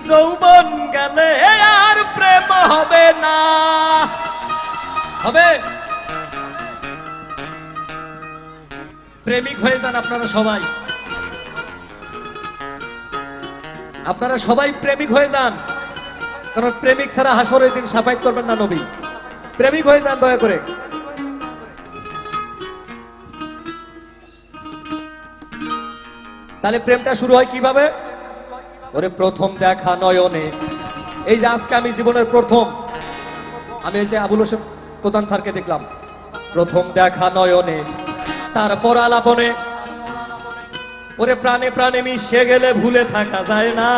যৌবন গেলে আর প্রেম হবে না। হবে? প্রেমিক হয়ে যান আপনারা সবাই, আপনারা সবাই প্রেমিক হয়ে যান, কারণ প্রেমিক ছাড়া হাসরের দিন সাফায়াত করবেন না নবী। প্রেমিক হয়ে যান দয়া করে। তাহলে প্রেমটা শুরু হয় কিভাবে? ওরে প্রথম দেখা নয়নে, এই যে আজকে আমি জীবনের প্রথম, আমি এই যে আবুল হোসেন প্রধান স্যারকে দেখলাম, প্রথম দেখা নয়নে, তারপর আলাপনে, ওরে প্রাণে প্রাণে মিশে গেলে ভুলে থাকা যায় না।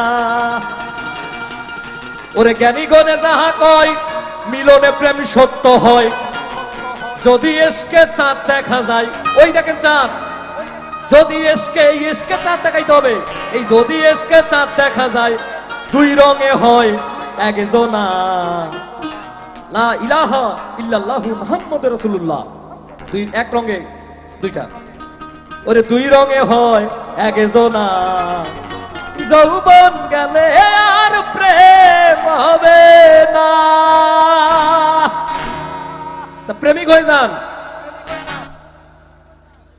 ওরে জ্ঞানী গণে যাহা কয়, মিলনে প্রেম সত্য হয়, যদি এসকে চাঁদ দেখা যায়। ওই দেখেন চাঁদ, যদি এসকে চাঁদ দেখাইতে হবে। এই যদি এসকে চাঁদ দেখা যায়, দুই রঙে হয় একজনা। লা ইলাহা ইল্লাল্লাহু মুহাম্মাদুর রাসূলুল্লাহ, দুই এক রঙে দুইটা, ওরে দুই রঙে হয় একজনা। যৌবন গেলে আর প্রেম হবে না। তা প্রেমিক হয়ে যান।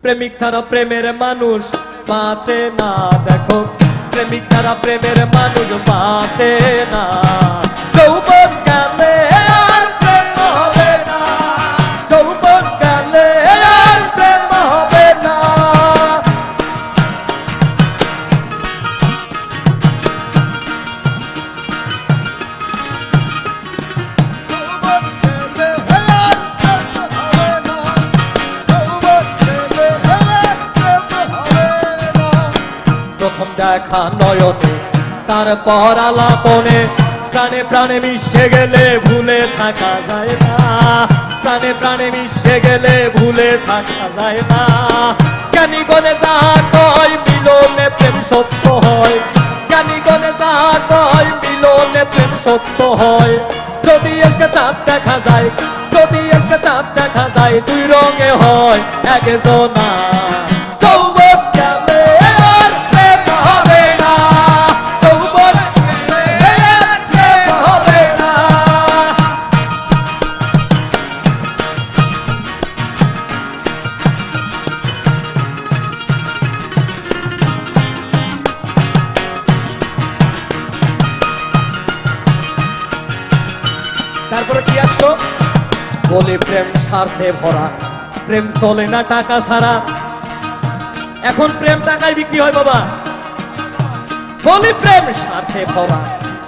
প্রেমিক ছাড়া প্রেমের মানুষ বাঁচে না। দেখো, প্রেমিক ছাড়া প্রেমের মানুষ বাঁচে না। যৌবন গেলে আর প্রেম হবে না। যৌবন গেলে আর প্রেম হবে না। প্রথম দেখা নয়নে, তারপর আলাপনে, প্রাণে প্রাণে মিশে গেলে ভুলে থাকা যায় না। প্রাণে প্রাণে মিশে গেলে ভুলে থাকা যায় না। জ্ঞানী গণে যাহা কয়, মিলনে প্রেম সত্য হয়। জ্ঞানী গণে যাহা কয়, মিলনে প্রেম সত্য হয়। যদি এসকে চাঁদ দেখা যায়, যদি এসকে চাঁদ দেখা যায়, দুই রঙে হয় একজনা। যৌবন গেলে আর প্রেম হবে না। যৌবন গেলে আর প্রেম হবে না। তারপরে কি আসলো? বলে প্রেম স্বার্থে ভরা, প্রেম চলে না টাকা ছাড়া। এখন প্রেম টাকায় বিক্রি হয় বাবা। বলি প্রেম স্বার্থে ভরা,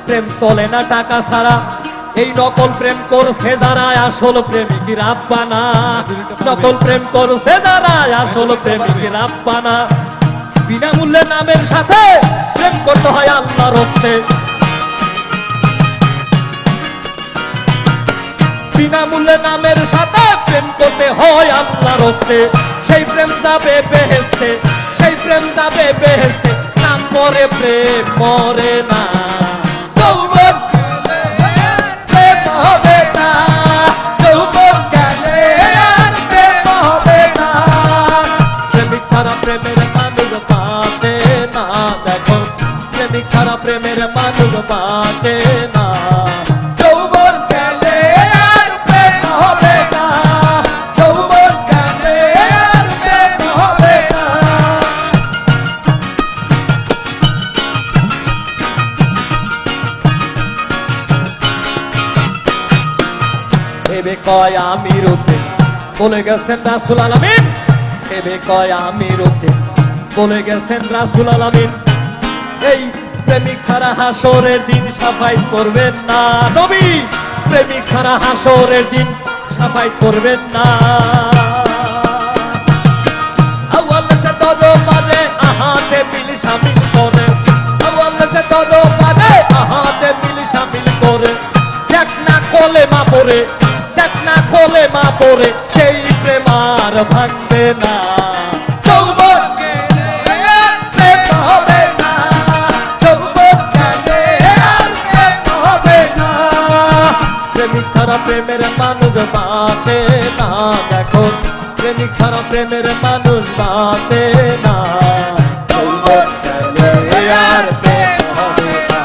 প্রেম চলে না টাকা ছাড়া। এই নকল প্রেম করছে যারা, আসল প্রেমিক রাব্বানা। নকল প্রেম করছে যারা, আসল প্রেমিক রাব্বানা। বিনামূল্যে নামের সাথে প্রেম করতে হয় আল্লাহর হস্তে। বিনামূল্যে নামের সাথে প্রেম করতে হয় আল্লাহর হস্তে। সেই প্রেম যাবে বেহেশতে, সেই প্রেম যাবে বেহেশতে। নাম করে প্রেম মরে না। যৌবন গেলে প্রেম হবে না। যৌবন গেলে আর প্রেম হবে না। প্রেমিক ছাড়া প্রেমের মানুষ বাঁচে না। দেখো, প্রেমিক ছাড়া প্রেমের মানুষ বাঁচে না। যৌবন গেলে আর প্রেম হবে না। যৌবন গেলে আর প্রেম হবে না। ভেবে কয় আমির উদ্দিন, বলে গেছেন রাসূল আলামিন। ভেবে কয় আমির উদ্দিন, বলে গেছেন রাসূল আলামিন। এই প্রেমিক ছাড়া হাসরের দিন সাফায়াত করবেন না নবী। প্রেমিক ছাড়া হাসরের দিন সাফায়াত করবেন না। আউয়াল সে তরো পারে আহাতে মিল শামিল করে। আউয়াল সে তরো পারে আহাতে মিল শামিল করে। দেখ না কলেমা পড়ে, দেখ না কলেমা পড়ে, সেই প্রেম আর ভাঙবে না। যৌবন গেলে আর প্রেম হবে না। যৌবন গেলে আর প্রেম হবে না। প্রেমিক ছাড়া প্রেমের মানুষ বাঁচে না। দেখো, প্রেমিক ছাড়া প্রেমের মানুষ বাঁচে না। যৌবন গেলে আর প্রেম হবে না।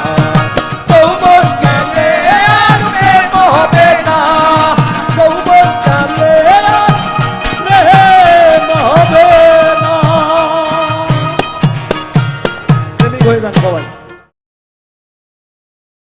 কয়ে যান সবাই।